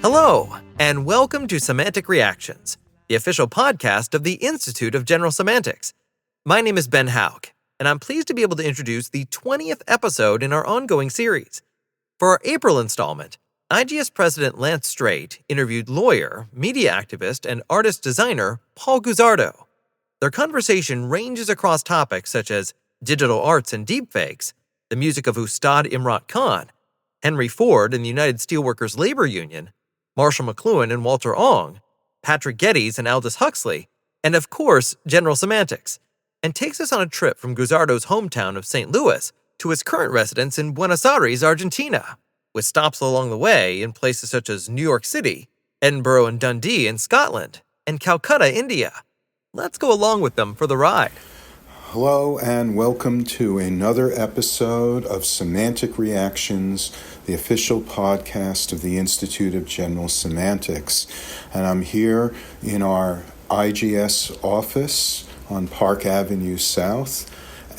Hello, and welcome to Semantic Reactions, the official podcast of the Institute of General Semantics. My name is Ben Hauk, and I'm pleased to be able to introduce the 20th episode in our ongoing series. For our April installment, IGS President Lance Straight interviewed lawyer, media activist, and artist-designer Paul Guzzardo. Their conversation ranges across topics such as digital arts and deepfakes, the music of Ustad Imrat Khan, Henry Ford and the United Steelworkers Labor Union, Marshall McLuhan and Walter Ong, Patrick Geddes and Aldous Huxley, and of course, general semantics, and takes us on a trip from Guzzardo's hometown of St. Louis to his current residence in Buenos Aries, Argentina, with stops along the way in places such as New York City, Edinburgh and Dundee in Scotland, and Calcutta, India. Let's go along with them for the ride. Hello and welcome to another episode of Semantic Reactions, the official podcast of the Institute of General Semantics. And I'm here in our IGS office on Park Avenue South,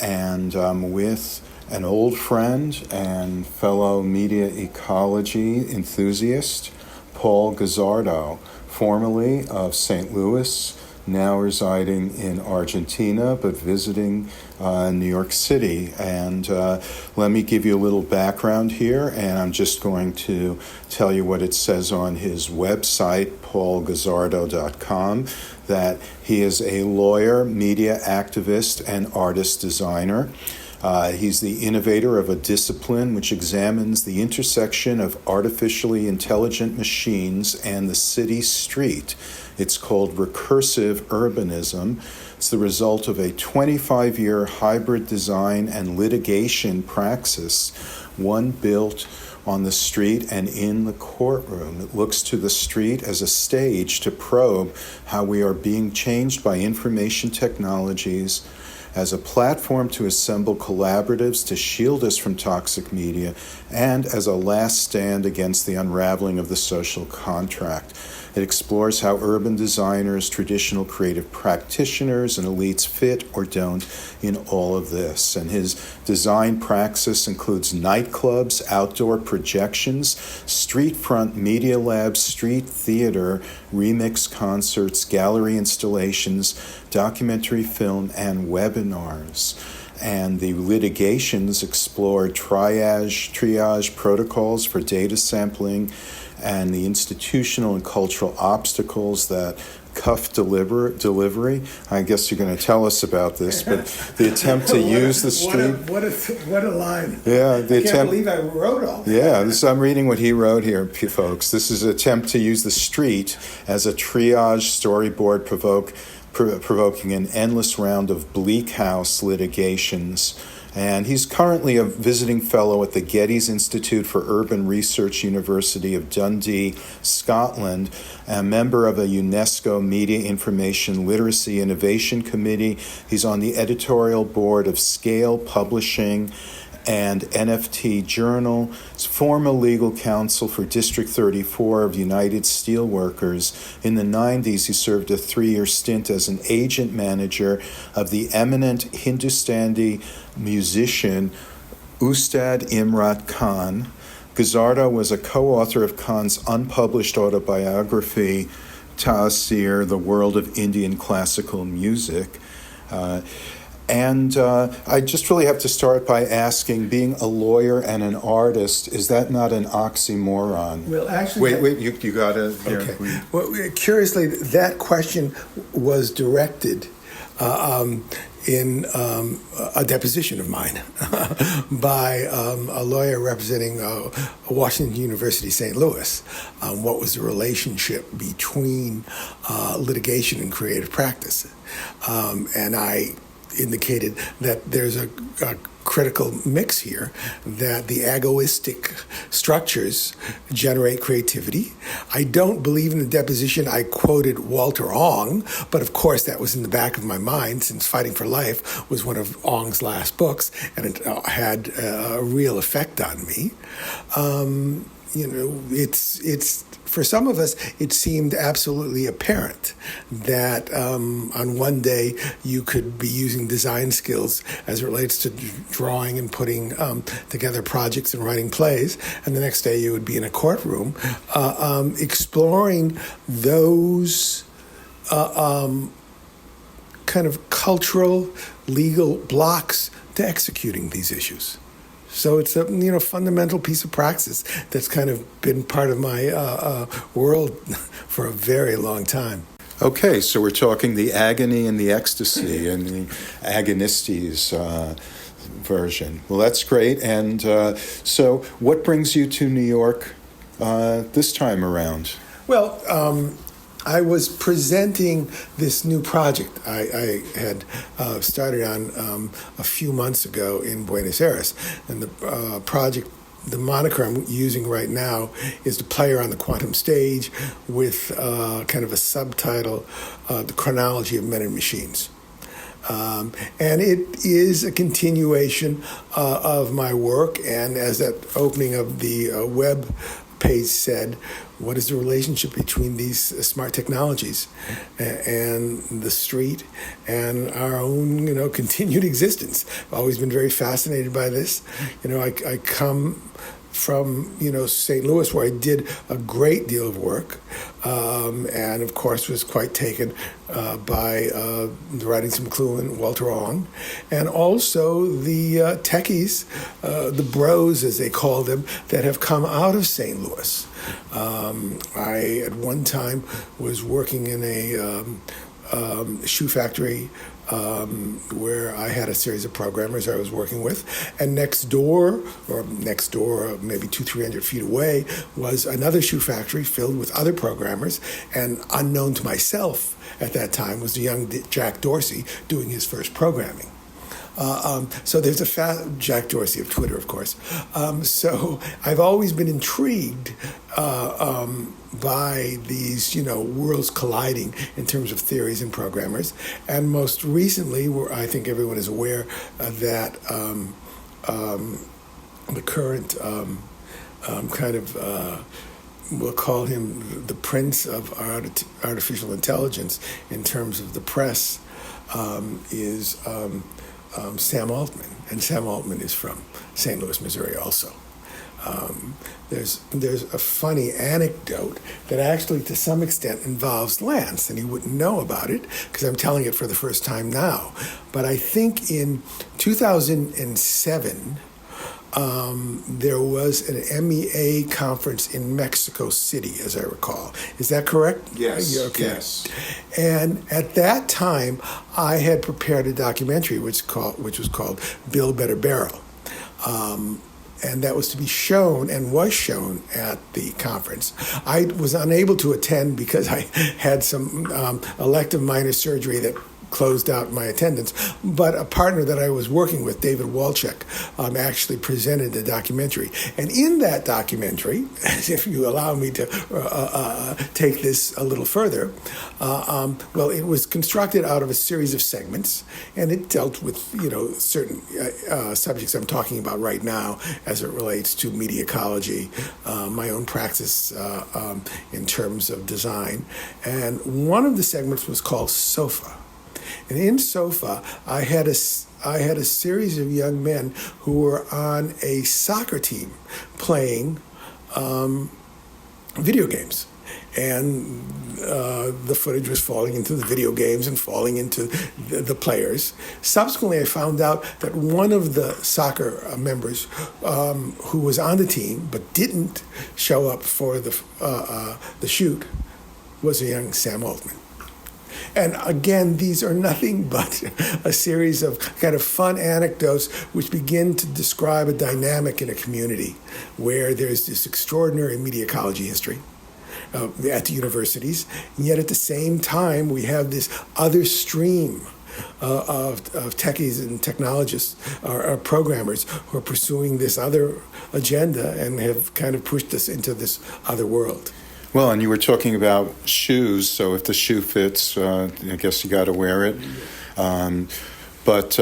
and I'm with an old friend and fellow media ecology enthusiast, Paul Guzzardo, formerly of St. Louis, now residing in Argentina, but visiting New York City. And let me give you a little background here, and I'm just going to tell you what it says on his website, paulguzzardo.com, that he is a lawyer, media activist, and artist designer. He's the innovator of a discipline which examines the intersection of artificially intelligent machines and the city street. It's called recursive urbanism. It's the result of a 25-year hybrid design and litigation praxis, one built on the street and in the courtroom. It looks to the street as a stage to probe how we are being changed by information technologies, as a platform to assemble collaboratives to shield us from toxic media, and as a last stand against the unraveling of the social contract. It explores how urban designers, traditional creative practitioners, and elites fit or don't in all of this. And his design praxis includes nightclubs, outdoor projections, street front media labs, street theater, remix concerts, gallery installations, documentary film, and webinars. And the litigations explore triage protocols for data sampling and the institutional and cultural obstacles that cuff delivery. I guess you're going to tell us about this, but the attempt to use the street. What a line. Yeah, I can't believe I wrote all that. Yeah, I'm reading what he wrote here, folks. This is an attempt to use the street as a triage storyboard provoking an endless round of bleak house litigations. And he's currently a visiting fellow at the Geddes Institute for Urban Research, University of Dundee, Scotland, a member of a UNESCO Media Information Literacy Innovation Committee. He's on the editorial board of Scale Publishing and NFT Journal. He's former legal counsel for District 34 of United Steelworkers. In the 90s, he served a 3-year stint as an agent manager of the eminent Hindustani musician Ustad Imrat Khan. Guzzardo was a co-author of Khan's unpublished autobiography, Taasir, The World of Indian Classical Music. And I just really have to start by asking, being a lawyer and an artist, is that not an oxymoron? Well, actually... Wait, you got to... Okay. Well, curiously, that question was directed in a deposition of mine by a lawyer representing Washington University, St. Louis. What was the relationship between litigation and creative practice? And I indicated that there's a critical mix here, that the egoistic structures generate creativity. I don't believe in the deposition I quoted Walter Ong, but of course that was in the back of my mind, since Fighting for Life was one of Ong's last books, and it had a real effect on me. it's for some of us, it seemed absolutely apparent that on one day you could be using design skills as it relates to drawing and putting together projects and writing plays, and the next day you would be in a courtroom exploring those kind of cultural, legal blocks to executing these issues. So it's a fundamental piece of praxis that's kind of been part of my world for a very long time. Okay, so we're talking the agony and the ecstasy and the agonistes version. Well, that's great. And so what brings you to New York this time around? Well, I was presenting this new project I had started on a few months ago in Buenos Aires. And the project, the moniker I'm using right now is The Player on the Quantum Stage, with kind of a subtitle, The Chronology of Men and Machines. And it is a continuation of my work, and as that opening of the web page said, what is the relationship between these smart technologies and the street and our own, continued existence? I've always been very fascinated by this. I come from, St. Louis, where I did a great deal of work, and of course was quite taken by the writings of McLuhan and Walter Ong, and also the techies, the bros as they call them, that have come out of St. Louis. I at one time was working in a shoe factory where I had a series of programmers I was working with, and next door, maybe 200-300 feet away, was another shoe factory filled with other programmers, and unknown to myself at that time was the young Jack Dorsey doing his first programming. So there's Jack Dorsey of Twitter, of course. So I've always been intrigued by these, worlds colliding in terms of theories and programmers. And most recently, I think everyone is aware that the current we'll call him the prince of artificial intelligence in terms of the press, is Sam Altman, and Sam Altman is from St. Louis, Missouri also. There's a funny anecdote that actually to some extent involves Lance, and he wouldn't know about it because I'm telling it for the first time now. But I think in 2007, there was an MEA conference in Mexico City, as I recall. Is that correct? Yes. Okay. Yes. And at that time, I had prepared a documentary which was called Build Better Barrel. And that was to be shown and was shown at the conference. I was unable to attend because I had some elective minor surgery that closed out my attendance, but a partner that I was working with, David Walchek, actually presented the documentary. And in that documentary, if you allow me to take this a little further, it was constructed out of a series of segments, and it dealt with certain subjects I'm talking about right now as it relates to media ecology, my own practice in terms of design. And one of the segments was called Sofa. And in Sofa, I had a series of young men who were on a soccer team playing video games. And the footage was falling into the video games and falling into the players. Subsequently, I found out that one of the soccer members who was on the team but didn't show up for the shoot was a young Sam Altman. And again, these are nothing but a series of kind of fun anecdotes which begin to describe a dynamic in a community where there's this extraordinary media ecology history at the universities, and yet at the same time we have this other stream of techies and technologists or programmers who are pursuing this other agenda and have kind of pushed us into this other world. Well, and you were talking about shoes, so if the shoe fits, I guess you got to wear it. But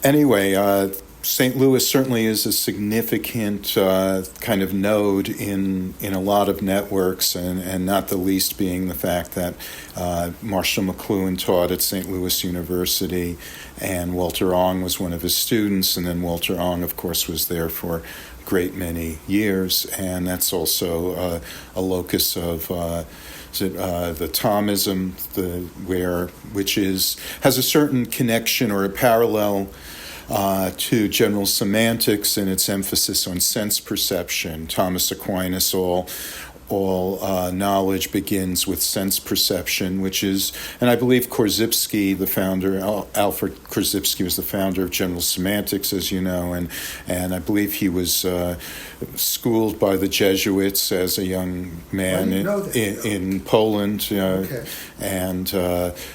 anyway, St. Louis certainly is a significant kind of node in a lot of networks, and not the least being the fact that Marshall McLuhan taught at St. Louis University, and Walter Ong was one of his students, and then Walter Ong, of course, was there for a great many years, and that's also a locus of the Thomism, which has a certain connection or a parallel to general semantics and its emphasis on sense perception. Thomas Aquinas, all knowledge begins with sense perception, which is, and I believe Korzybski, the founder, Alfred Korzybski was the founder of general semantics, as you know, and I believe he was schooled by the Jesuits as a young man in Poland, Okay. and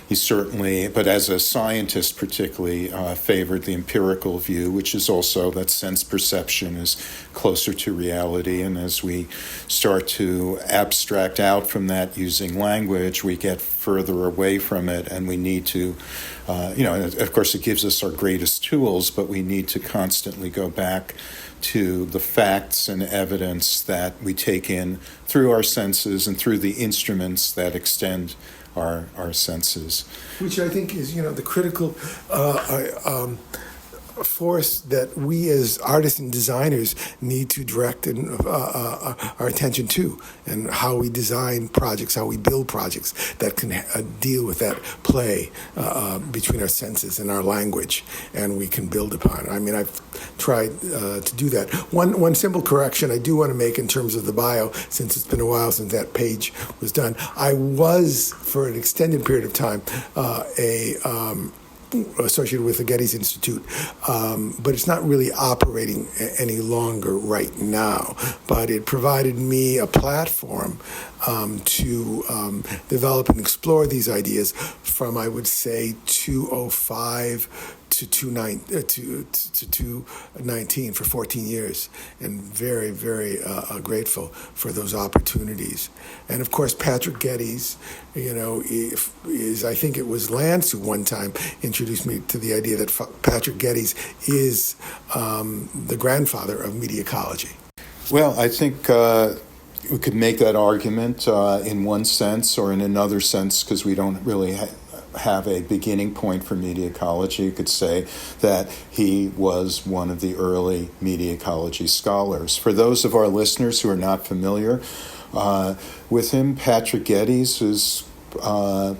he certainly, but as a scientist particularly, favored the empirical view, which is also that sense perception is closer to reality, and as we start to abstract out from that using language, we get further away from it, and we need to, of course it gives us our greatest tools, but we need to constantly go back to the facts and evidence that we take in through our senses and through the instruments that extend our senses. Which I think is, the critical force that we as artists and designers need to direct our attention to, and how we design projects, how we build projects that can deal with that play between our senses and our language, and we can build upon. I mean, I've tried to do that. One simple correction I do want to make in terms of the bio, since it's been a while since that page was done. I was, for an extended period of time, associated with the Geddes Institute, but it's not really operating any longer right now. But it provided me a platform to develop and explore these ideas from, I would say, 2005 to 2019 for 14 years, and very, very grateful for those opportunities. And of course, Patrick Geddes, is, I think it was Lance who one time introduced me to the idea that Patrick Geddes is the grandfather of media ecology. Well, I think we could make that argument in one sense, or in another sense, because we don't really have a beginning point for media ecology. You could say that he was one of the early media ecology scholars. For those of our listeners who are not familiar with him, Patrick Geddes is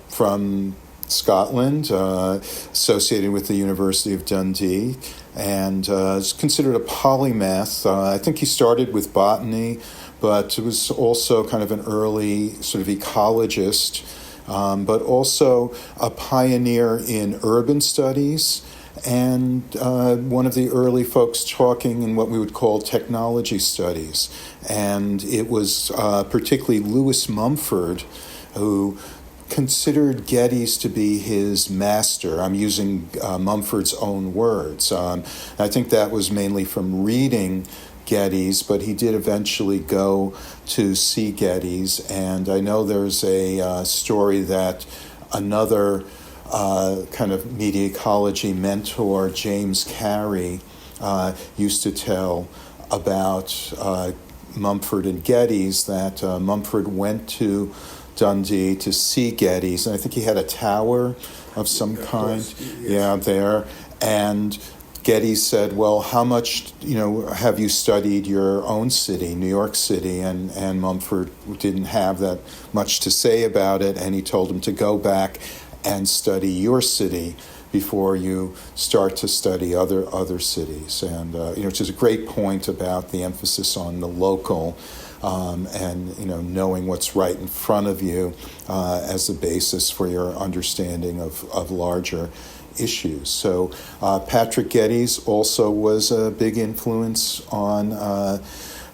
from Scotland, associated with the University of Dundee, and is considered a polymath. I think he started with botany, but was also kind of an early sort of ecologist, but also a pioneer in urban studies, and one of the early folks talking in what we would call technology studies. And it was particularly Lewis Mumford who considered Geddes to be his master. I'm using Mumford's own words. I think that was mainly from reading Geddes, but he did eventually go to see Geddes, and I know there's a story that another kind of media ecology mentor, James Carey, used to tell about Mumford and Geddes, that Mumford went to Dundee to see Geddes, and I think he had a tower of some kind, there, and Geddes said, well, how much, have you studied your own city, New York City? And Mumford didn't have that much to say about it, and he told him to go back and study your city before you start to study other cities. And, which is a great point about the emphasis on the local, and knowing what's right in front of you as the basis for your understanding of larger issues. So Patrick Geddes also was a big influence on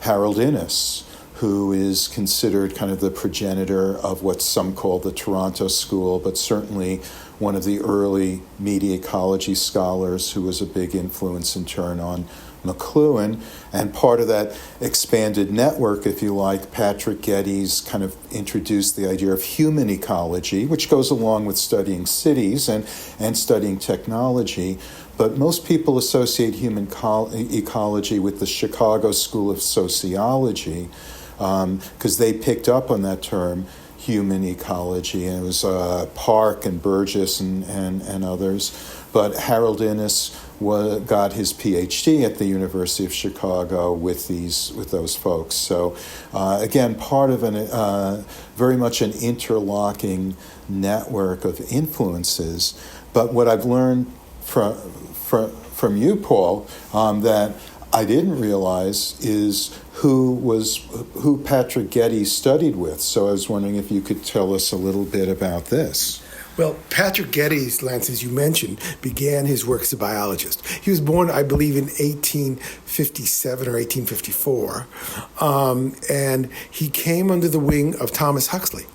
Harold Innis, who is considered kind of the progenitor of what some call the Toronto School, but certainly one of the early media ecology scholars who was a big influence in turn on McLuhan. And part of that expanded network, if you like, Patrick Geddes kind of introduced the idea of human ecology, which goes along with studying cities and studying technology. but most people associate human ecology with the Chicago School of Sociology, because they picked up on that term, human ecology, and it was Park and Burgess and others. But Harold Innis got his PhD at the University of Chicago with those folks. So again, part of very much an interlocking network of influences. But what I've learned from you, Paul, that I didn't realize is who Patrick Geddes studied with. So I was wondering if you could tell us a little bit about this. Well, Patrick Geddes, Lance, as you mentioned, began his work as a biologist. He was born, I believe, in 1857 or 1854, and he came under the wing of Thomas Huxley.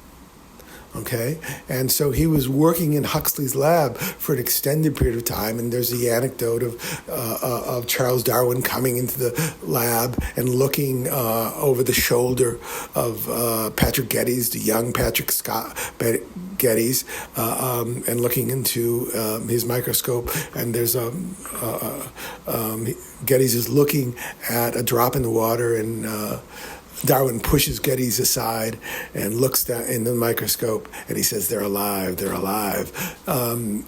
Okay, and so he was working in Huxley's lab for an extended period of time. And there's the anecdote of Charles Darwin coming into the lab and looking over the shoulder of Patrick Geddes, the young Patrick Geddes, and looking into his microscope. And there's Geddes is looking at a drop in the water, and Darwin pushes Geddes aside and looks down in the microscope, and he says, "They're alive, they're alive." And,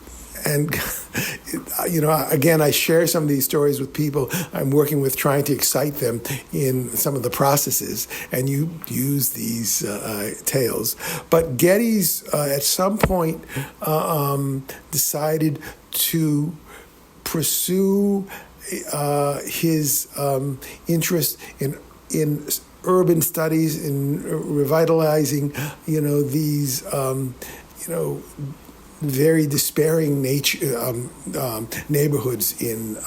again, I share some of these stories with people I'm working with, trying to excite them in some of the processes, and you use these tales. But Geddes, at some point, decided to pursue his interest in urban studies, in revitalizing, these, very despairing neighborhoods in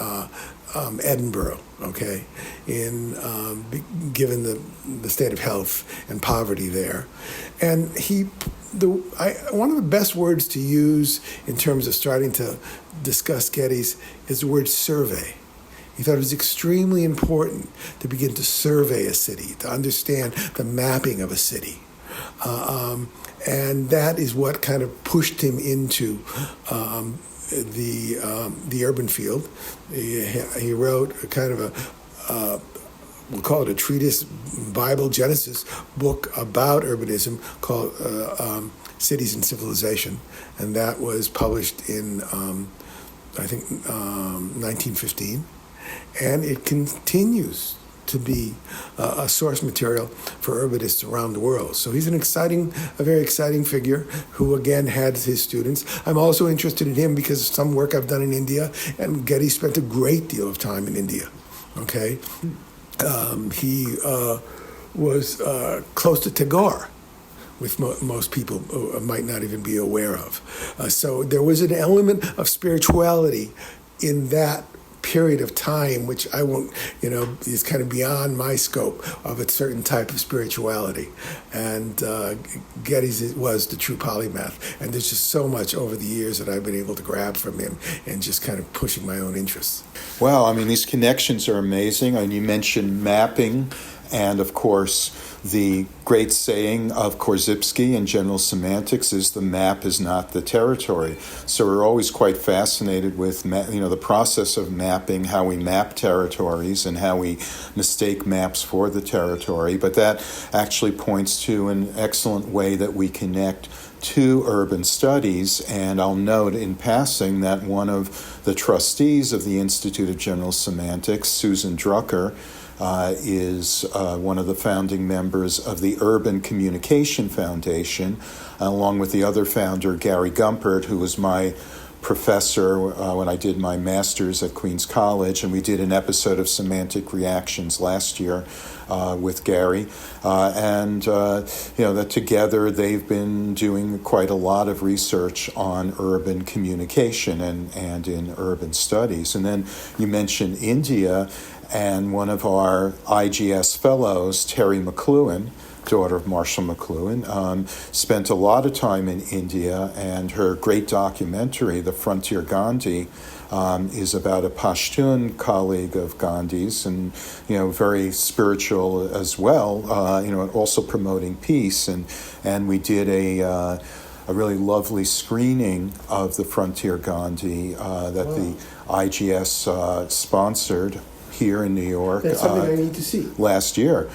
Edinburgh. Okay, given the state of health and poverty there, and one of the best words to use in terms of starting to discuss Geddes is the word survey. He thought it was extremely important to begin to survey a city, to understand the mapping of a city. And that is what kind of pushed him into the urban field. He wrote a kind of we'll call it a treatise, Bible Genesis book about urbanism called Cities and Civilization. And that was published in, 1915. And it continues to be a source material for urbanists around the world. So he's a very exciting figure who, again, had his students. I'm also interested in him because of some work I've done in India, and Geddes spent a great deal of time in India, okay? He was close to Tagore, which most people might not even be aware of. So there was an element of spirituality in that period of time, which I won't, is kind of beyond my scope of a certain type of spirituality. And Geddes was the true polymath. And there's just so much over the years that I've been able to grab from him and just kind of pushing my own interests. Well, I mean, these connections are amazing. And you mentioned mapping, and of course, the great saying of Korzybski in General Semantics is the map is not the territory. So we're always quite fascinated with the process of mapping, how we map territories and how we mistake maps for the territory. But that actually points to an excellent way that we connect to urban studies. And I'll note in passing that one of the trustees of the Institute of General Semantics, Susan Drucker, is one of the founding members of the Urban Communication Foundation, along with the other founder, Gary Gumpert, who was my professor when I did my master's at Queens College, and we did an episode of Semantic Reactions last year with Gary, that together they've been doing quite a lot of research on urban communication and in urban studies. And then you mentioned India, and one of our IGS fellows, Terry McLuhan, daughter of Marshall McLuhan, spent a lot of time in India, and her great documentary, The Frontier Gandhi, is about a Pashtun colleague of Gandhi's, and very spiritual as well. Also promoting peace, and we did really lovely screening of the Frontier Gandhi that the IGS sponsored here in New York. That's something I need to see. Last year.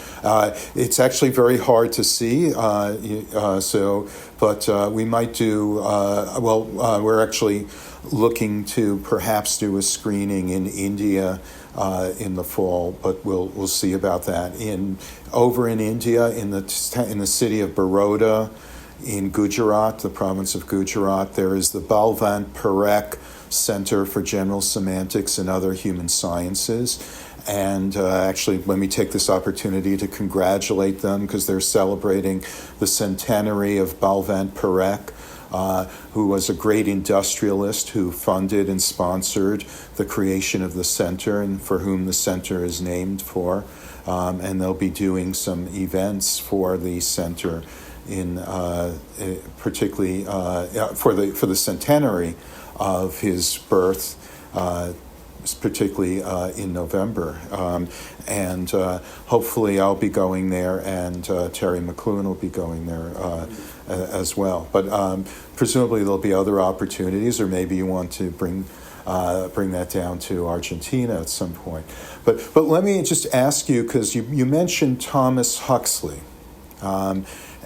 It's actually very hard to see, but we might do, we're actually looking to perhaps do a screening in India in the fall, but we'll see about that. Over in India, in the city of Baroda, in Gujarat, the province of Gujarat, there is the Balwant Parekh Center for General Semantics and Other Human Sciences. And actually, let me take this opportunity to congratulate them because they're celebrating the centenary of Balwant Parekh, who was a great industrialist who funded and sponsored the creation of the center and for whom the center is named for. And they'll be doing some events for the center particularly for the centenary of his birth, particularly in November. And hopefully I'll be going there, and Terry McLuhan will be going there as well. But presumably there'll be other opportunities, or maybe you want to bring that down to Argentina at some point. But let me just ask you, because you mentioned Thomas Huxley.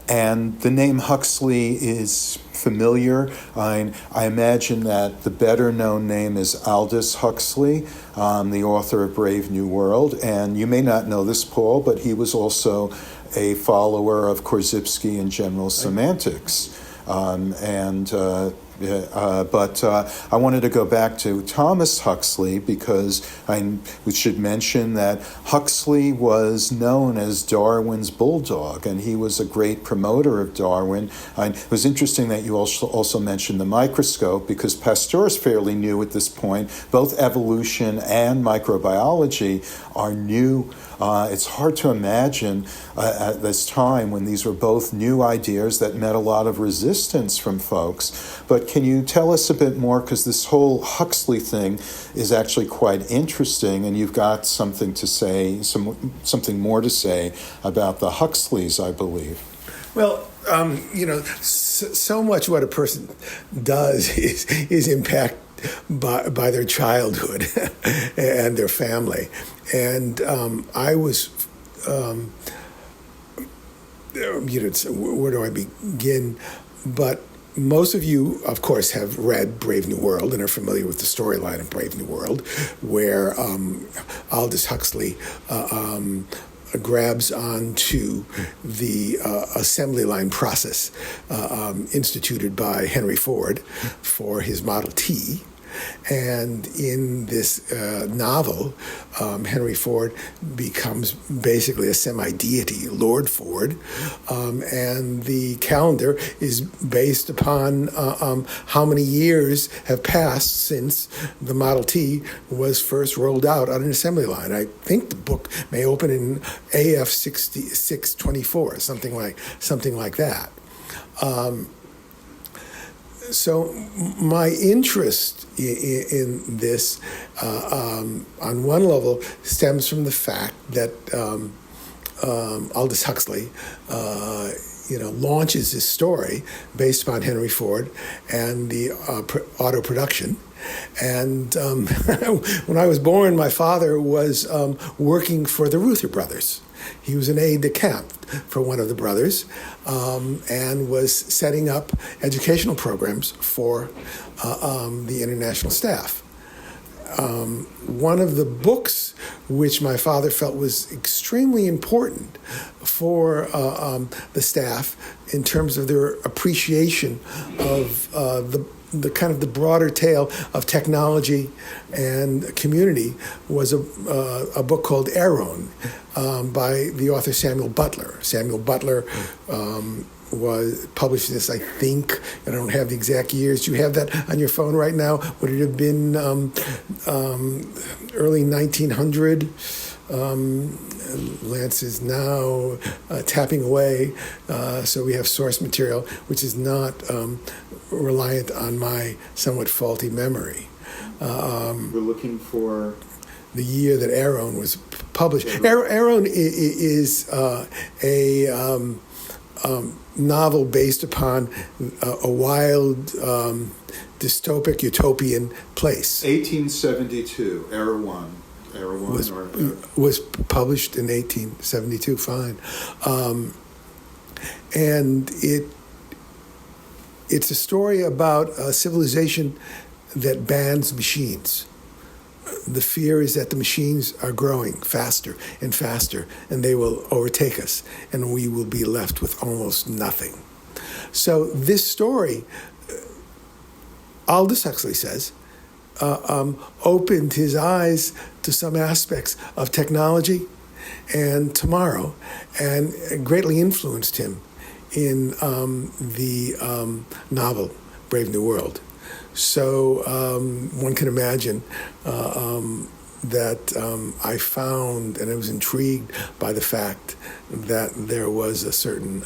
And the name Huxley is familiar. I imagine that the better known name is Aldous Huxley, the author of Brave New World. And you may not know this, Paul, but he was also a follower of Korzybski and general semantics. But I wanted to go back to Thomas Huxley because we should mention that Huxley was known as Darwin's bulldog, and he was a great promoter of Darwin. It was interesting that you also mentioned the microscope, because Pasteur is fairly new at this point. Both evolution and microbiology are new. It's hard to imagine at this time when these were both new ideas that met a lot of resistance from folks. But can you tell us a bit more, because this whole Huxley thing is actually quite interesting, and you've got something to say, something more to say about the Huxleys, I believe. Well, so much what a person does is impact by their childhood and their family. And I was, where do I begin? But most of you, of course, have read Brave New World and are familiar with the storyline of Brave New World, where Aldous Huxley grabs onto the assembly line process instituted by Henry Ford for his Model T. And in this novel, Henry Ford becomes basically a semi-deity, Lord Ford, and the calendar is based upon how many years have passed since the Model T was first rolled out on an assembly line. I think the book may open in AF 6624, something like that. So my interest in this, on one level, stems from the fact that Aldous Huxley, launches his story based upon Henry Ford and the auto production. And when I was born, my father was working for the Reuther brothers. He was an aide-de-camp for one of the brothers, and was setting up educational programs for the international staff. One of the books which my father felt was extremely important for the staff in terms of their appreciation of the kind of the broader tale of technology and community was a book called Aaron by the author Samuel Butler. Samuel Butler was published this, I think, I don't have the exact years. Do you have that on your phone right now? Would it have been early 1900? Lance is now tapping away, so we have source material, which is not reliant on my somewhat faulty memory. We're looking for the year that Aaron was published. Aaron is novel based upon a wild, dystopic, utopian place. 1872, Era One. Was published in 1872, fine. And it's a story about a civilization that bans machines. The fear is that the machines are growing faster and faster, and they will overtake us, and we will be left with almost nothing. So this story, Aldous Huxley says, opened his eyes to some aspects of technology and tomorrow, and greatly influenced him in the novel Brave New World. So one can imagine that I found, and I was intrigued by the fact that there was a certain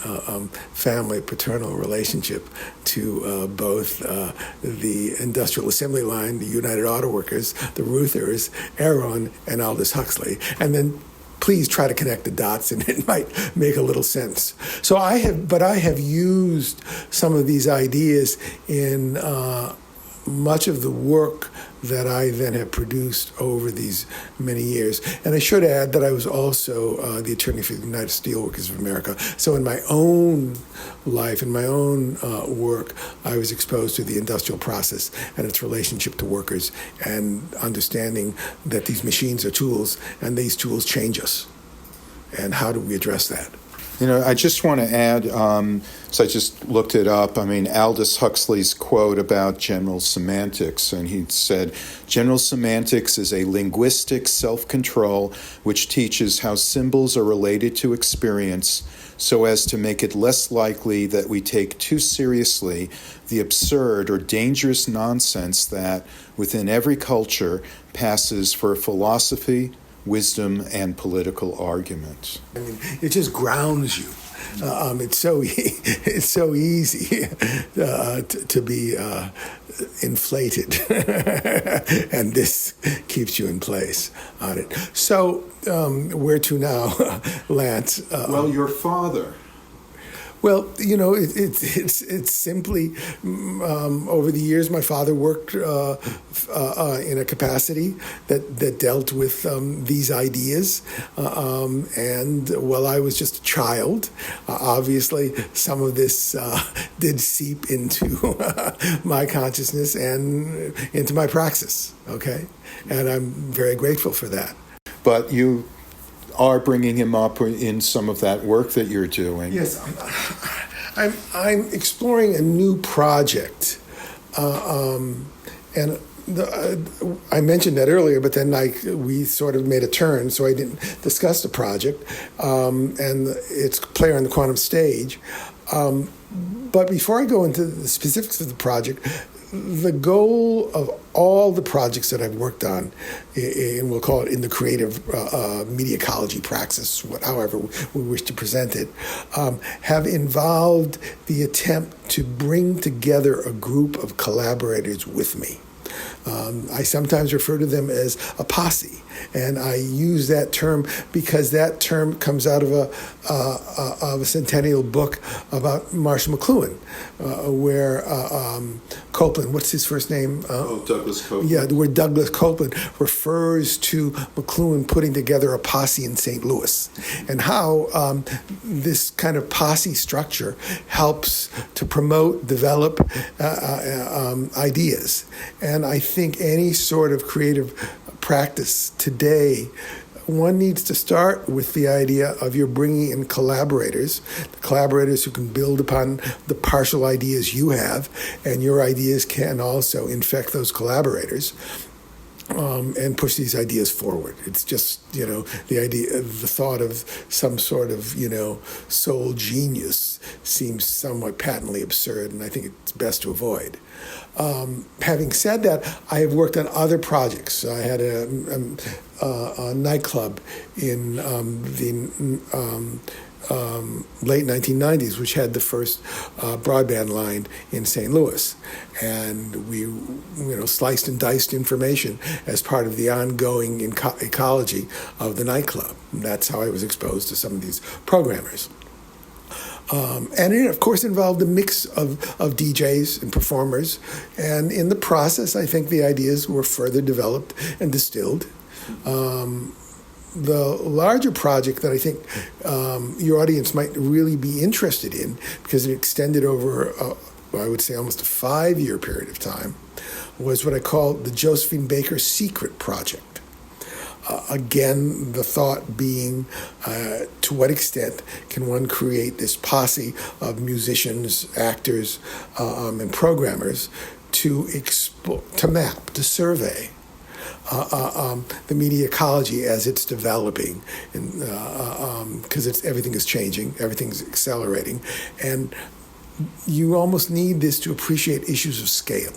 family paternal relationship to both the Industrial Assembly Line, the United Auto Workers, the Ruthers, Aaron, and Aldous Huxley. And then please try to connect the dots, and it might make a little sense. So I have used some of these ideas in much of the work that I then have produced over these many years. And I should add that I was also the attorney for the United Steelworkers of America. So in my own life, in my own work, I was exposed to the industrial process and its relationship to workers, and understanding that these machines are tools, and these tools change us. And how do we address that? You know, I just want to add, so I just looked it up. I mean, Aldous Huxley's quote about general semantics, and he said, "General semantics is a linguistic self-control which teaches how symbols are related to experience so as to make it less likely that we take too seriously the absurd or dangerous nonsense that, within every culture, passes for philosophy, wisdom, and political argument." I mean, it just grounds you. It's so easy to be inflated, and this keeps you in place on it. So, where to now, Lance? Well, your father. Well, you know, it's simply over the years, my father worked in a capacity that dealt with these ideas, and while I was just a child, obviously some of this did seep into my consciousness and into my praxis. Okay, and I'm very grateful for that. But you are bringing him up in some of that work that you're doing. Yes, I'm exploring a new project, and I mentioned that earlier, but then we sort of made a turn, so I didn't discuss the project, and it's Player on the Quantum Stage. But before I go into the specifics of the project, the goal of all the projects that I've worked on, and we'll call it in the creative media ecology praxis, however we wish to present it, have involved the attempt to bring together a group of collaborators with me. I sometimes refer to them as a posse, and I use that term because that term comes out of a centennial book about Marshall McLuhan, where Copeland, what's his first name? Douglas Copeland. Yeah, where Douglas Copeland refers to McLuhan putting together a posse in St. Louis, and how this kind of posse structure helps to promote, develop ideas. And I think any sort of creative practice today, one needs to start with the idea of you're bringing in collaborators who can build upon the partial ideas you have, and your ideas can also infect those collaborators. And push these ideas forward. It's just, the thought of some sort of, soul genius seems somewhat patently absurd, and I think it's best to avoid. Having said that, I have worked on other projects. I had a nightclub in the late 1990s, which had the first broadband line in St. Louis. And we, sliced and diced information as part of the ongoing ecology of the nightclub. And that's how I was exposed to some of these programmers. And it, of course, involved a mix of DJs and performers. And in the process, I think the ideas were further developed and distilled. The larger project that I think your audience might really be interested in, because it extended over, I would say, almost a 5-year period of time, was what I call the Josephine Baker Secret Project. Again, the thought being, to what extent can one create this posse of musicians, actors, and programmers to map, to survey the media ecology as it's developing, because everything is changing, everything's accelerating, and you almost need this to appreciate issues of scale.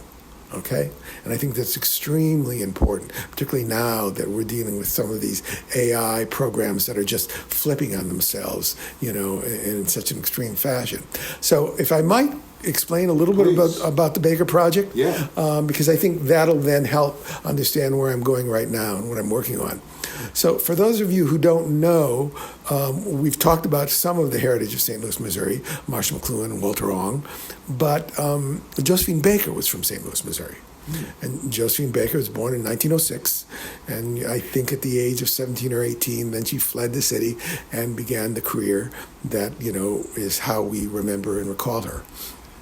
Okay? And I think that's extremely important, particularly now that we're dealing with some of these AI programs that are just flipping on themselves, in such an extreme fashion. So if I might explain a little bit about the Baker Project, because I think that'll then help understand where I'm going right now and what I'm working on. So for those of you who don't know, we've talked about some of the heritage of St. Louis, Missouri, Marshall McLuhan and Walter Ong, but Josephine Baker was from St. Louis, Missouri. And Josephine Baker was born in 1906, and I think at the age of 17 or 18, then she fled the city and began the career that, is how we remember and recall her.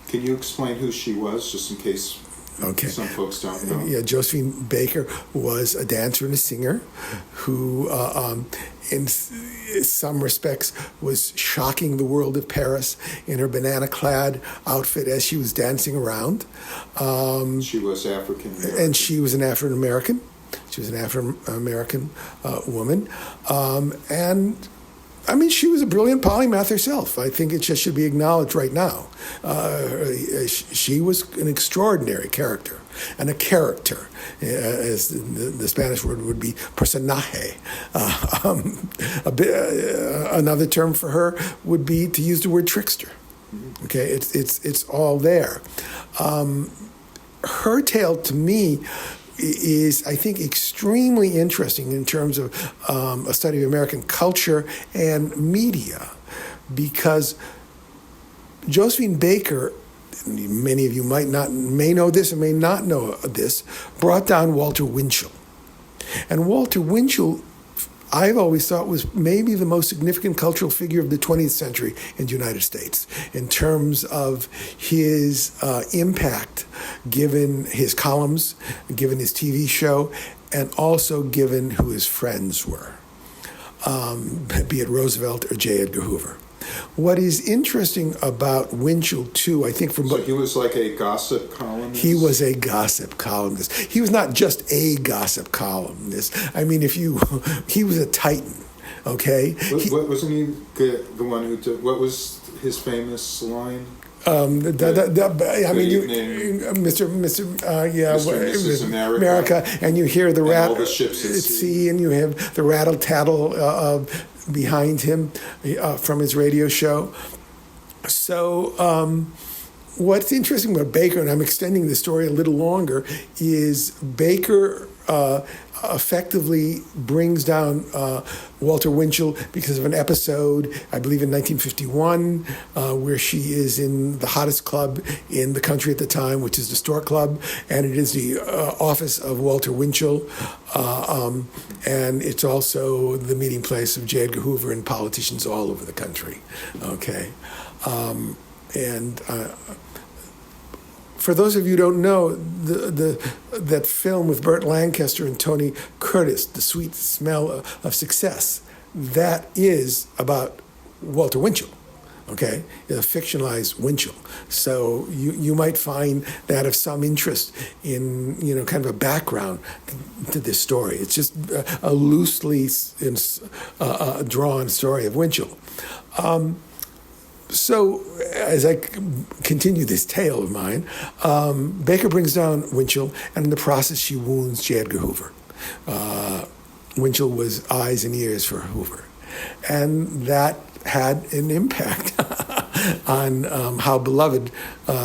Can you explain who she was, just in case some folks don't know? Yeah, Josephine Baker was a dancer and a singer who, in some respects, was shocking the world of Paris in her banana-clad outfit as she was dancing around. She was African-American. And she was an African-American. She was an African-American woman. And she was a brilliant polymath herself. I think it just should be acknowledged right now. She was an extraordinary character, and a character, as the Spanish word would be personaje. Another term for her would be to use the word trickster. Okay, it's all there. Her tale, to me, is, I think, extremely interesting in terms of a study of American culture and media, because Josephine Baker, many of you may know this and may not know this, brought down Walter Winchell. And Walter Winchell, I've always thought, was maybe the most significant cultural figure of the 20th century in the United States in terms of his impact, given his columns, given his TV show, and also given who his friends were, be it Roosevelt or J. Edgar Hoover. What is interesting about Winchell, too, I think So he was like a gossip columnist? He was a gossip columnist. He was not just a gossip columnist. He was a titan, okay? Wasn't he the one who did, what was his famous line? Mr. America, and you hear the all the ships at sea, and you have the rattle tattle behind him from his radio show. So what's interesting about Baker, and I'm extending the story a little longer, is Baker effectively brings down Walter Winchell because of an episode, I believe in 1951, where she is in the hottest club in the country at the time, which is the Stork Club, and it is the office of Walter Winchell, and it's also the meeting place of J. Edgar Hoover and politicians all over the country. Okay, for those of you who don't know, that film with Burt Lancaster and Tony Curtis, The Sweet Smell of Success, that is about Walter Winchell, okay? A fictionalized Winchell. So you might find that of some interest in, kind of a background to this story. It's just a loosely drawn story of Winchell. So as I continue this tale of mine, Baker brings down Winchell, and in the process she wounds J. Edgar Hoover. Winchell was eyes and ears for Hoover. And that had an impact on how beloved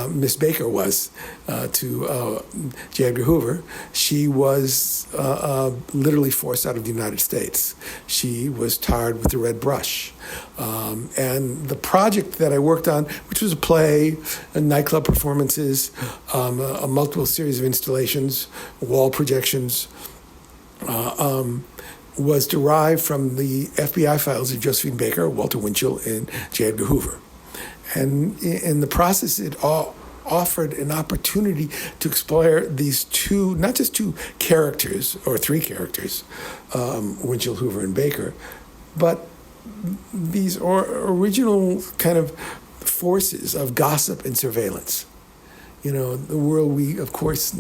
Miss Baker was to J. Edgar Hoover. She was literally forced out of the United States. She was tarred with the red brush. And the project that I worked on, which was a play, nightclub performances, a multiple series of installations, wall projections, was derived from the FBI files of Josephine Baker, Walter Winchell, and J. Edgar Hoover. And in the process, it offered an opportunity to explore these two, not just two characters, or three characters, Winchell, Hoover, and Baker, but these original kind of forces of gossip and surveillance. You know, the world we, of course,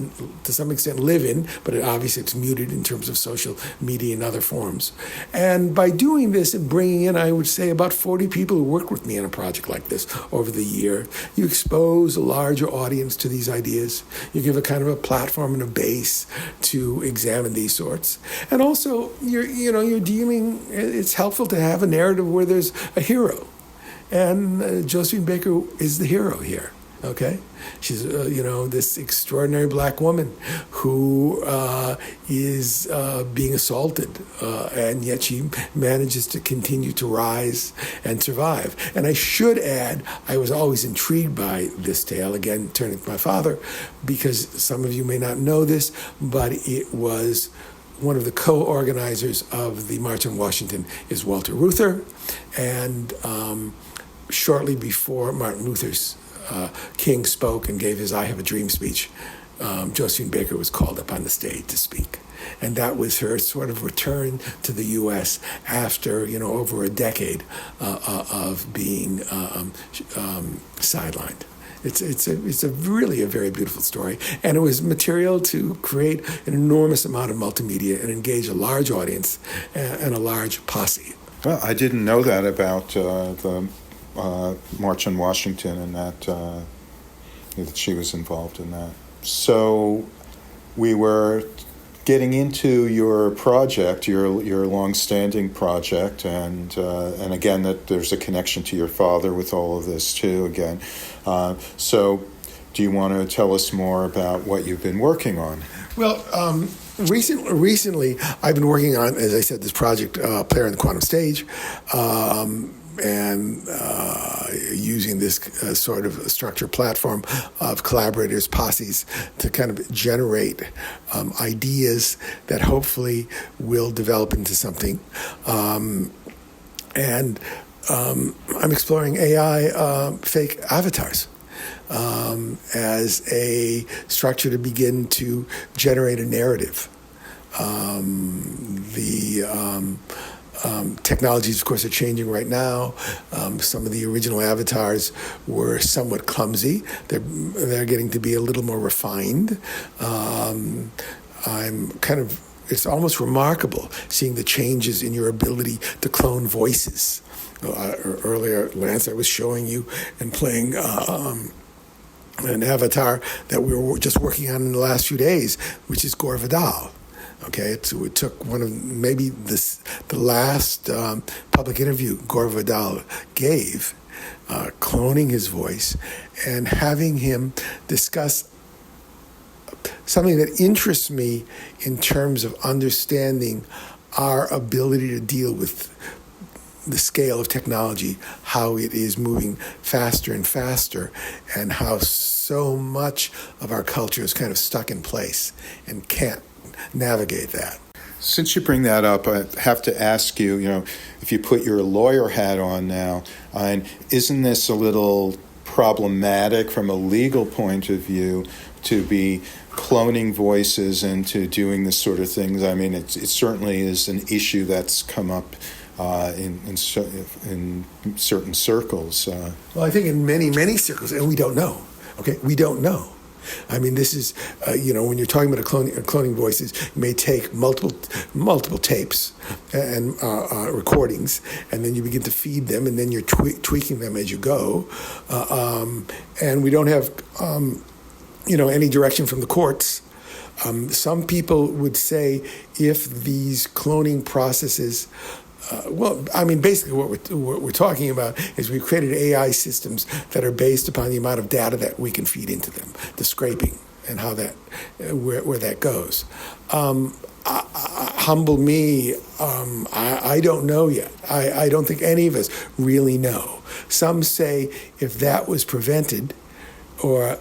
to some extent live in, but obviously it's muted in terms of social media and other forms. And by doing this and bringing in, I would say, about 40 people who worked with me on a project like this over the year, you expose a larger audience to these ideas. You give a kind of a platform and a base to examine these sorts. And also, you're dealing, it's helpful to have a narrative where there's a hero. And Josephine Baker is the hero here. Okay, she's this extraordinary black woman who is being assaulted, and yet she manages to continue to rise and survive. And I should add, I was always intrigued by this tale. Again, turning to my father, because some of you may not know this, but it was one of the co-organizers of the March on Washington is Walter Reuther, and shortly before Martin Luther's King spoke and gave his I Have a Dream speech, Josephine Baker was called up on the stage to speak. And that was her sort of return to the U.S. after, over a decade of being sidelined. It's really a very beautiful story. And it was material to create an enormous amount of multimedia and engage a large audience and a large posse. Well, I didn't know that about the March on Washington and that she was involved in that. So we were getting into your project, your long-standing project, and again that there's a connection to your father with all of this too. Again, so do you want to tell us more about what you've been working on? Well, recently I've been working on, as I said, this project, Player in the Quantum Stage. And using this sort of structure platform of collaborators, posses, to kind of generate ideas that hopefully will develop into something. And I'm exploring AI fake avatars as a structure to begin to generate a narrative. Technologies, of course, are changing right now. Some of the original avatars were somewhat clumsy. They're getting to be a little more refined. It's almost remarkable seeing the changes in your ability to clone voices. Earlier, Lance, I was showing you and playing an avatar that we were just working on in the last few days, which is Gore Vidal. Okay, so it took one of maybe the last public interview Gore Vidal gave, cloning his voice and having him discuss something that interests me in terms of understanding our ability to deal with the scale of technology, how it is moving faster and faster, and how so much of our culture is kind of stuck in place and can't navigate that. Since you bring that up, I have to ask you, if you put your lawyer hat on now, and isn't this a little problematic from a legal point of view to be cloning voices and to doing this sort of things? I mean, it certainly is an issue that's come up in certain circles. Well, I think in many circles, and we don't know. Okay, we don't know. I mean, this is, when you're talking about cloning voices, you may take multiple tapes and recordings, and then you begin to feed them, and then you're tweaking them as you go. And we don't have, any direction from the courts. Some people would say if these cloning processes basically what we're talking about is we've created AI systems that are based upon the amount of data that we can feed into them, the scraping and how that, where that goes. Humble me, I don't know yet. I don't think any of us really know. Some say if that was prevented or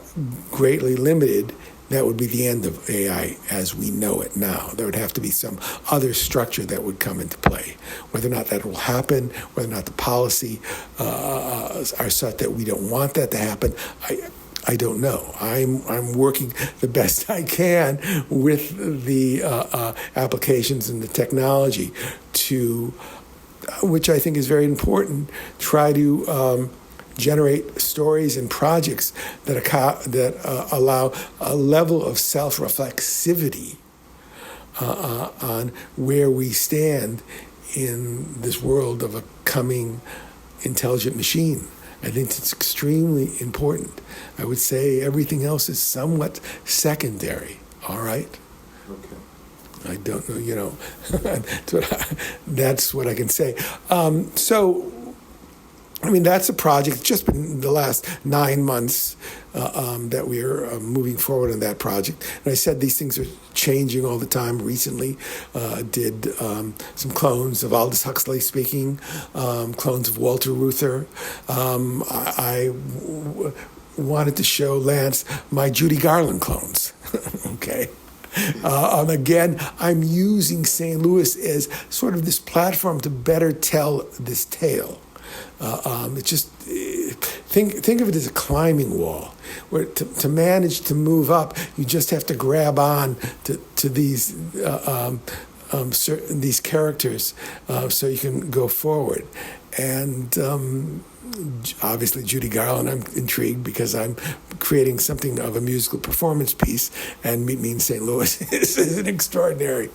greatly limited, that would be the end of AI as we know it now. There would have to be some other structure that would come into play. Whether or not that will happen, whether or not the policy are such that we don't want that to happen, I don't know. I'm working the best I can with the applications and the technology to, which I think is very important, try to generate stories and projects that allow a level of self-reflexivity on where we stand in this world of a coming intelligent machine. I think it's extremely important. I would say everything else is somewhat secondary, all right? Okay. I don't know, that's what I can say. That's a project. It's just been the last 9 months that we are moving forward on that project. And I said these things are changing all the time. Recently did some clones of Aldous Huxley speaking, clones of Walter Reuther. I wanted to show Lance my Judy Garland clones, okay? Again, I'm using St. Louis as sort of this platform to better tell this tale. It's just think of it as a climbing wall, where to manage to move up, you just have to grab on to these these characters so you can go forward. And obviously, Judy Garland, I'm intrigued because I'm creating something of a musical performance piece, and Meet Me in St. Louis is an extraordinary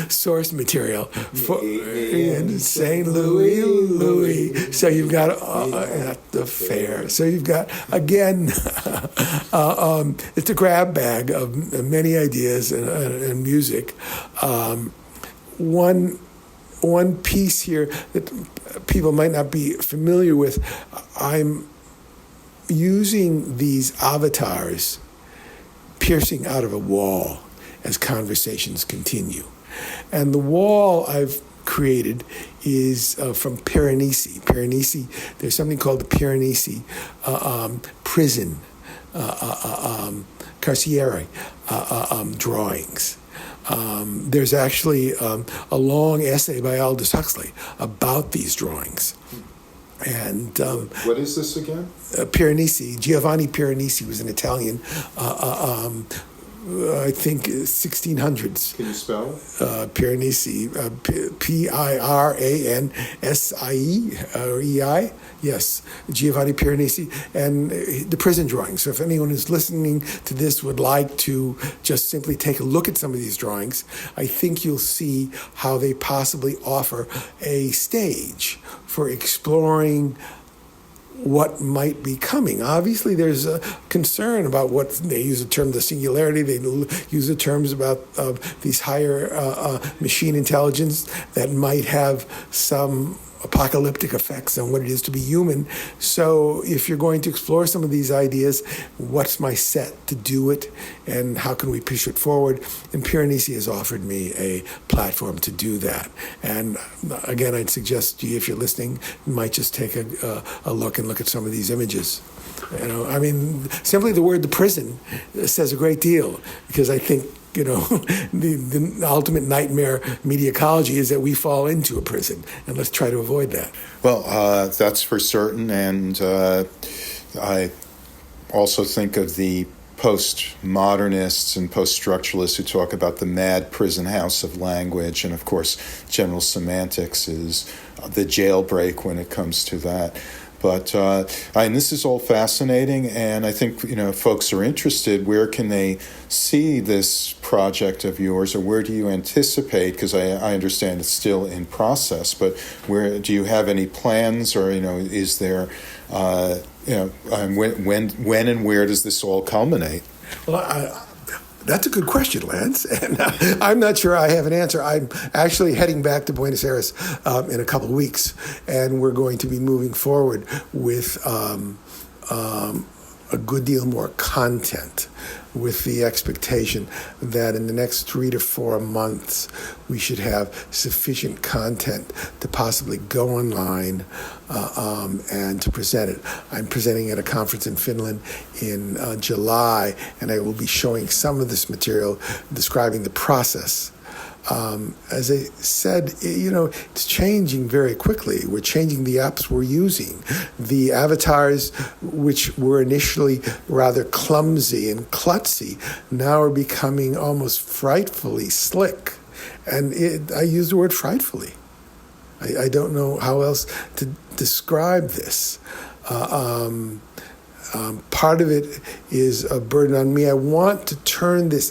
source material for in St. Louis. So you've got at the fair. So you've got, again, it's a grab bag of many ideas and music. One piece here that people might not be familiar with, I'm using these avatars piercing out of a wall as conversations continue. And the wall I've created is from Piranesi. Piranesi, there's something called the Piranesi prison, carciere drawings. There's actually a long essay by Aldous Huxley about these drawings. And what is this again? Piranesi, Giovanni Piranesi was an Italian, I think 1600s. Can you spell it? Piranesi, Piranesi, yes, Giovanni Piranesi, and the prison drawings. So if anyone who's listening to this would like to just simply take a look at some of these drawings, I think you'll see how they possibly offer a stage for exploring what might be coming. Obviously, there's a concern about what they use the term the singularity. They use the terms about these higher machine intelligence that might have some apocalyptic effects on what it is to be human. So if you're going to explore some of these ideas, what's my set to do it, and how can we push it forward? And Piranesi has offered me a platform to do that. And again, I'd suggest to you, if you're listening, you might just take a look at some of these images. Simply the word "the prison" says a great deal, because I think the ultimate nightmare media ecology is that we fall into a prison, and let's try to avoid that. Well, that's for certain, and I also think of the postmodernists and post-structuralists who talk about the mad prison house of language, and of course, general semantics is the jailbreak when it comes to that. But and this is all fascinating, and I think folks are interested. Where can they see this project of yours, or where do you anticipate? Because I understand it's still in process, but where do you have any plans, or is there when and where does this all culminate? Well, That's a good question, Lance, and I'm not sure I have an answer. I'm actually heading back to Buenos Aires in a couple of weeks, and we're going to be moving forward with a good deal more content, with the expectation that in the next 3 to 4 months we should have sufficient content to possibly go online and to present it. I'm presenting at a conference in Finland in July, and I will be showing some of this material describing the process. As I said, it's changing very quickly. We're changing the apps we're using. The avatars, which were initially rather clumsy and klutzy, now are becoming almost frightfully slick. And I use the word frightfully. I don't know how else to describe this. Part of it is a burden on me. I want to turn this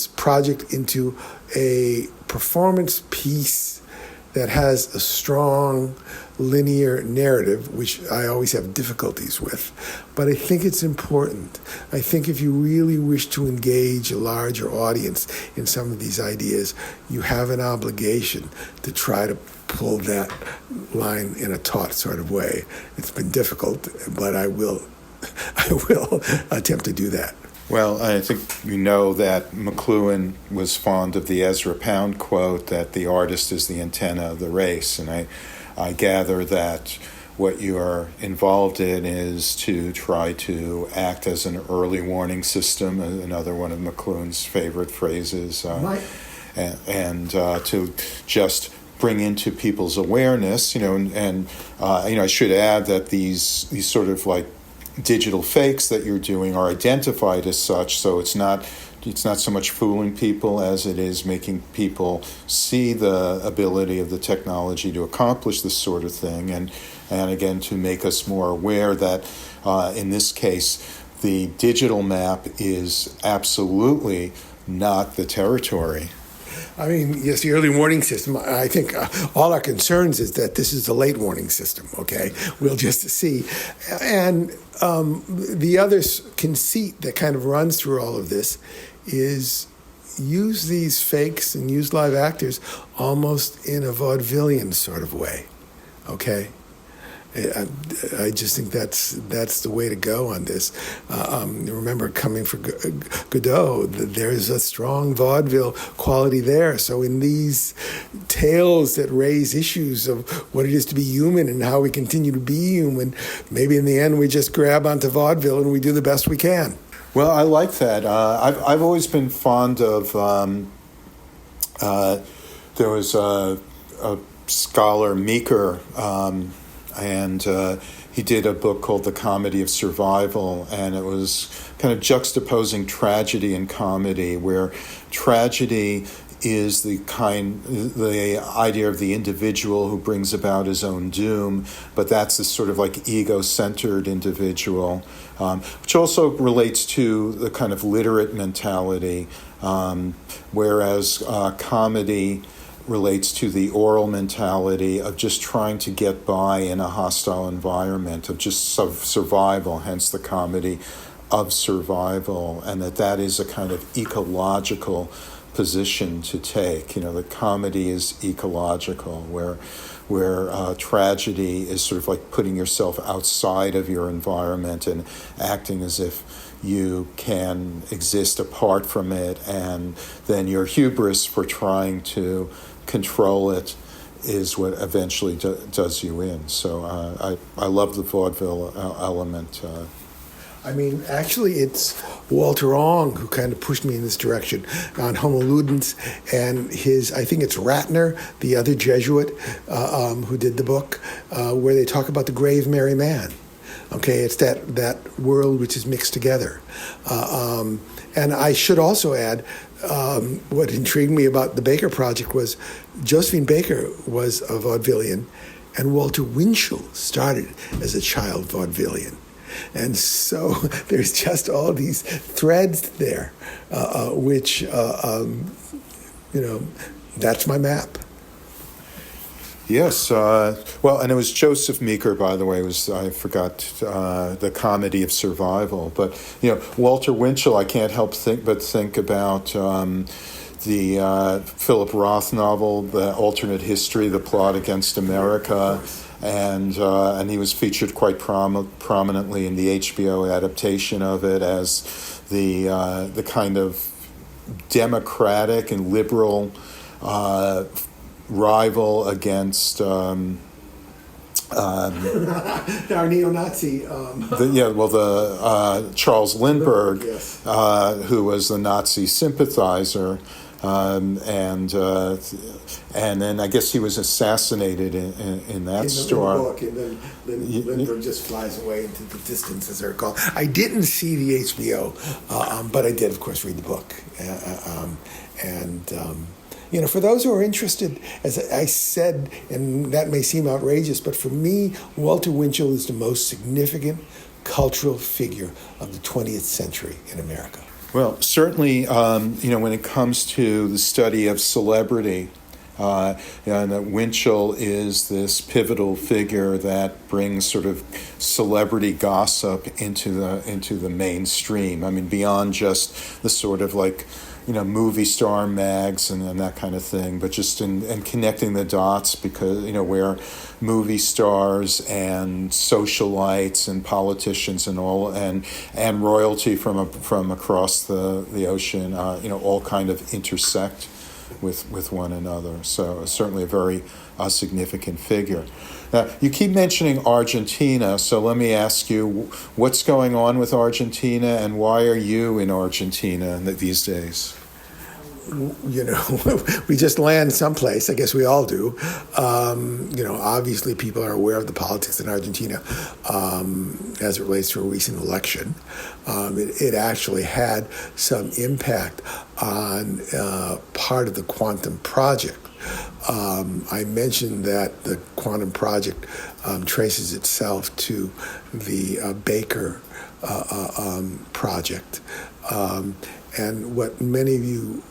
project into a performance piece that has a strong linear narrative, which I always have difficulties with. But I think it's important. I think if you really wish to engage a larger audience in some of these ideas, you have an obligation to try to pull that line in a taut sort of way. It's been difficult, but I will attempt to do that. Well, I think you know that McLuhan was fond of the Ezra Pound quote that the artist is the antenna of the race, and I gather that what you are involved in is to try to act as an early warning system, another one of McLuhan's favorite phrases, and to just bring into people's awareness, and I should add that these sort of like digital fakes that you're doing are identified as such, so it's not so much fooling people as it is making people see the ability of the technology to accomplish this sort of thing, and again to make us more aware that in this case the digital map is absolutely not the territory. I mean, yes, the early warning system, I think all our concerns is that this is the late warning system, okay? We'll just see. And the other conceit that kind of runs through all of this is use these fakes and use live actors almost in a vaudevillian sort of way, okay? I just think that's the way to go on this. Remember, coming from Godot, there's a strong vaudeville quality there. So in these tales that raise issues of what it is to be human and how we continue to be human, maybe in the end we just grab onto vaudeville and we do the best we can. Well, I like that. I've always been fond of. There was a scholar, Meeker. And he did a book called The Comedy of Survival, and it was kind of juxtaposing tragedy and comedy, where tragedy is the idea of the individual who brings about his own doom, but that's this sort of like ego-centered individual, which also relates to the kind of literate mentality, whereas comedy relates to the oral mentality of just trying to get by in a hostile environment, of just survival, hence the comedy of survival, and that is a kind of ecological position to take. The comedy is ecological, where tragedy is sort of like putting yourself outside of your environment and acting as if you can exist apart from it, and then your hubris for trying to control it is what eventually does you in. So I love the vaudeville element. I mean, actually, it's Walter Ong who kind of pushed me in this direction on Homo Ludens, and I think it's Ratner, the other Jesuit who did the book, where they talk about the grave merry man. Okay, it's that world which is mixed together. And I should also add, what intrigued me about the Baker Project was Josephine Baker was a vaudevillian, and Walter Winchell started as a child vaudevillian. And so there's just all these threads there, which, that's my map. Yes, well, and it was Joseph Meeker, by the way. I forgot the comedy of survival, but Walter Winchell. I can't help think about the Philip Roth novel, The Alternate History, The Plot Against America, and he was featured quite prominently in the HBO adaptation of it as the kind of democratic and liberal rival against our neo-Nazi. Charles Lindbergh, yes. Who was the Nazi sympathizer, and then I guess he was assassinated in that story. In the book, and then Lindbergh just flies away into the distance, as I recall. I didn't see the HBO, but I did, of course, read the book, for those who are interested, as I said, and that may seem outrageous, but for me, Walter Winchell is the most significant cultural figure of the 20th century in America. Well, certainly, when it comes to the study of celebrity, Winchell is this pivotal figure that brings sort of celebrity gossip into the mainstream. I mean, beyond just the sort of movie star mags and that kind of thing, but just in connecting the dots, because where movie stars and socialites and politicians and all and royalty from across the ocean all kind of intersect with one another. So certainly a very significant figure. Now, you keep mentioning Argentina, so let me ask you, what's going on with Argentina, and why are you in Argentina these days? We just land someplace. I guess we all do. Obviously people are aware of the politics in Argentina as it relates to a recent election. It actually had some impact on part of the quantum project. I mentioned that the quantum project traces itself to the Baker project. And what many of you,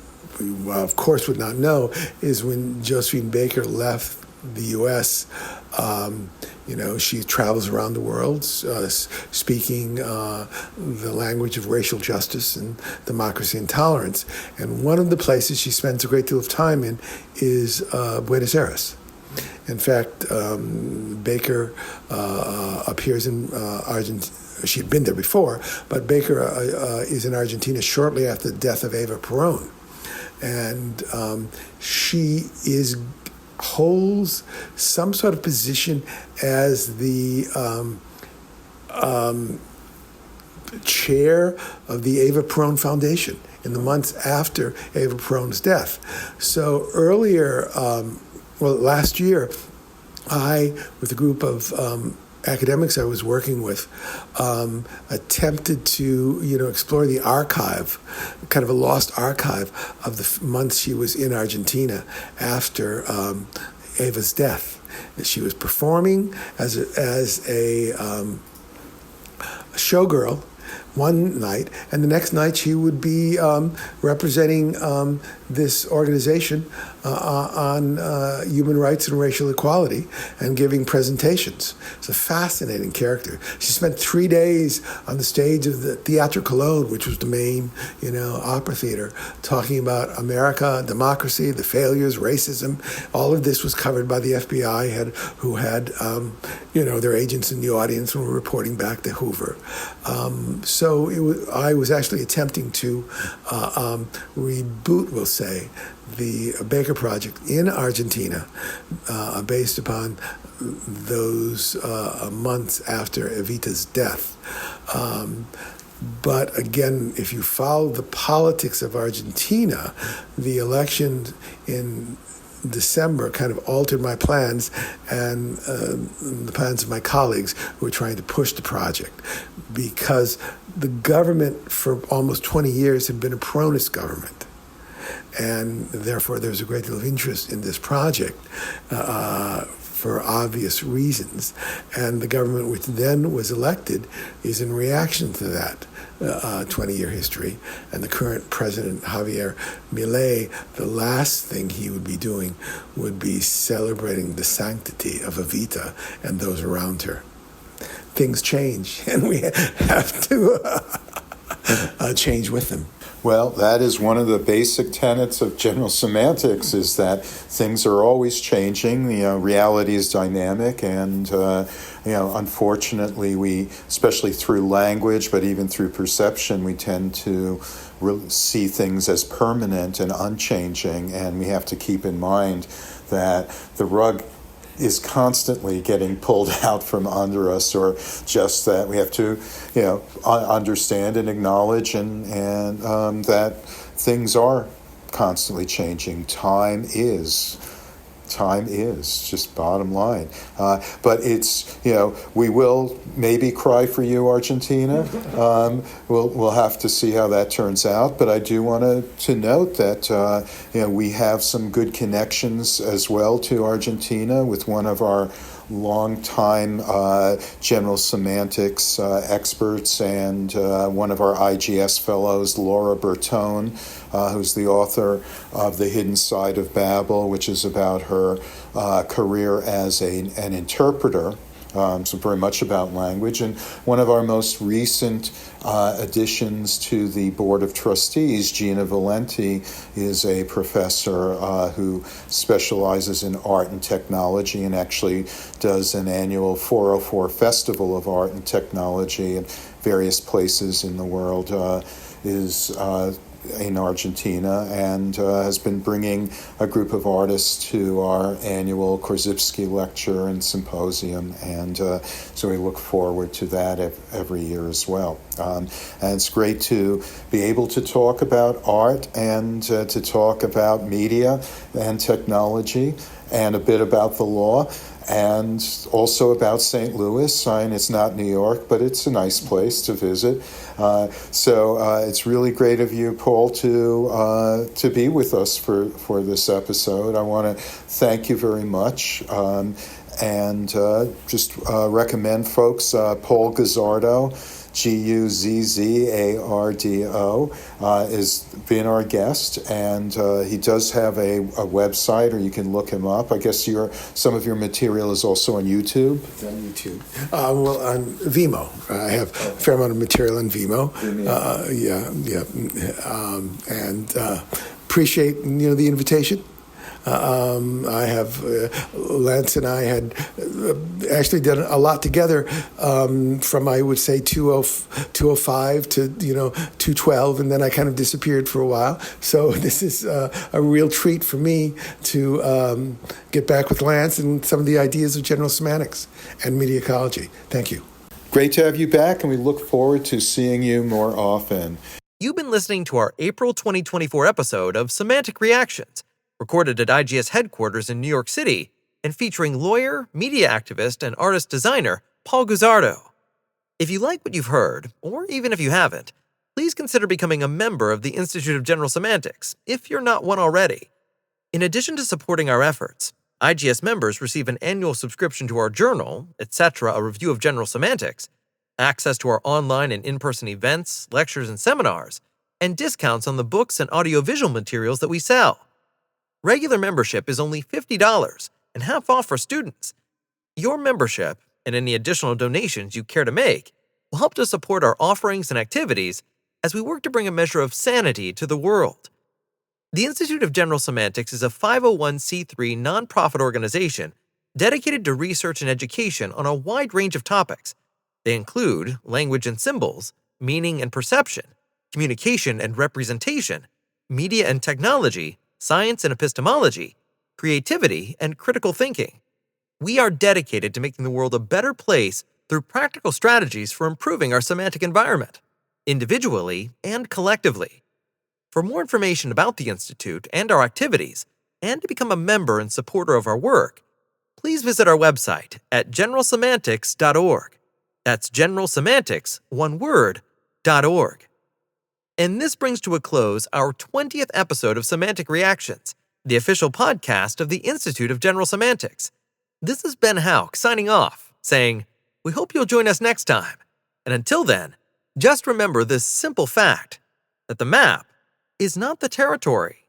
of course, would not know is when Josephine Baker left the U.S., she travels around the world speaking the language of racial justice and democracy and tolerance. And one of the places she spends a great deal of time in is Buenos Aires. In fact, Baker appears in Argentina. She had been there before, but Baker is in Argentina shortly after the death of Eva Perón. And she holds some sort of position as the chair of the Eva Perón Foundation in the months after Eva Perón's death. So earlier, last year, I, with a group of academics I was working with, attempted to, explore the archive, kind of a lost archive of the months she was in Argentina after Eva's death. She was performing as a showgirl one night, and the next night she would be representing this organization on human rights and racial equality and giving presentations. It's a fascinating character. She spent 3 days on the stage of the Teatro Colón, which was the main, opera theater, talking about America, democracy, the failures, racism. All of this was covered by the FBI, who had, their agents in the audience and were reporting back to Hoover. So I was actually attempting to reboot, we'll say, the Baker Project in Argentina based upon those months after Evita's death. But again, if you follow the politics of Argentina, the election in December kind of altered my plans and the plans of my colleagues who were trying to push the project, because the government for almost 20 years had been a Peronist government. And therefore, there's a great deal of interest in this project for obvious reasons. And the government which then was elected is in reaction to that 20-year history. And the current president, Javier Milei, the last thing he would be doing would be celebrating the sanctity of Evita and those around her. Things change, and we have to change with them. Well, that is one of the basic tenets of general semantics, is that things are always changing. Reality is dynamic, and unfortunately, we, especially through language, but even through perception, we tend to see things as permanent and unchanging, and we have to keep in mind that the rug is constantly getting pulled out from under us, or just that we have to, understand and acknowledge and that things are constantly changing. Time is just bottom line. But it's, we will maybe cry for you, Argentina. We'll have to see how that turns out. But I do want to note that, we have some good connections as well to Argentina with one of our longtime general semantics experts and one of our IGS fellows, Laura Bertone, who's the author of The Hidden Side of Babel, which is about her career as an interpreter. So very much about language. And one of our most recent additions to the Board of Trustees, Gina Valenti, is a professor who specializes in art and technology and actually does an annual 404 Festival of Art and Technology in various places in the world, is in Argentina, and has been bringing a group of artists to our annual Korzybski lecture and symposium, and so we look forward to that every year as well. And it's great to be able to talk about art and to talk about media and technology and a bit about the law, and also about St. Louis. And it's not New York, but it's a nice place to visit. So it's really great of you, Paul, to be with us for this episode. I want to thank you very much, and just recommend folks Paul Guzzardo, Guzzardo, has been our guest, and he does have a website, or you can look him up. I guess some of your material is also on YouTube. It's on YouTube. Well, on Vimeo. I have a fair amount of material on Vimeo. And appreciate the invitation. I have Lance and I had actually done a lot together from, I would say, 205 to 212, and then I kind of disappeared for a while. So this is a real treat for me to get back with Lance and some of the ideas of general semantics and media ecology. Thank you. Great to have you back, and we look forward to seeing you more often. You've been listening to our April 2024 episode of Semantic Reactions, recorded at IGS headquarters in New York City and featuring lawyer, media activist, and artist designer Paul Guzzardo. If you like what you've heard, or even if you haven't, please consider becoming a member of the Institute of General Semantics if you're not one already. In addition to supporting our efforts, IGS members receive an annual subscription to our journal, etc., a review of general semantics, access to our online and in-person events, lectures, and seminars, and discounts on the books and audiovisual materials that we sell. Regular membership is only $50 and half off for students. Your membership and any additional donations you care to make will help to support our offerings and activities as we work to bring a measure of sanity to the world. The Institute of General Semantics is a 501c3 nonprofit organization dedicated to research and education on a wide range of topics. They include language and symbols, meaning and perception, communication and representation, media and technology, science and epistemology, creativity, and critical thinking. We are dedicated to making the world a better place through practical strategies for improving our semantic environment, individually and collectively. For more information about the Institute and our activities, and to become a member and supporter of our work, please visit our website at generalsemantics.org. That's generalsemantics, one word, .org. And this brings to a close our 20th episode of Semantic Reactions, the official podcast of the Institute of General Semantics. This is Ben Houck signing off, saying, we hope you'll join us next time. And until then, just remember this simple fact, that the map is not the territory.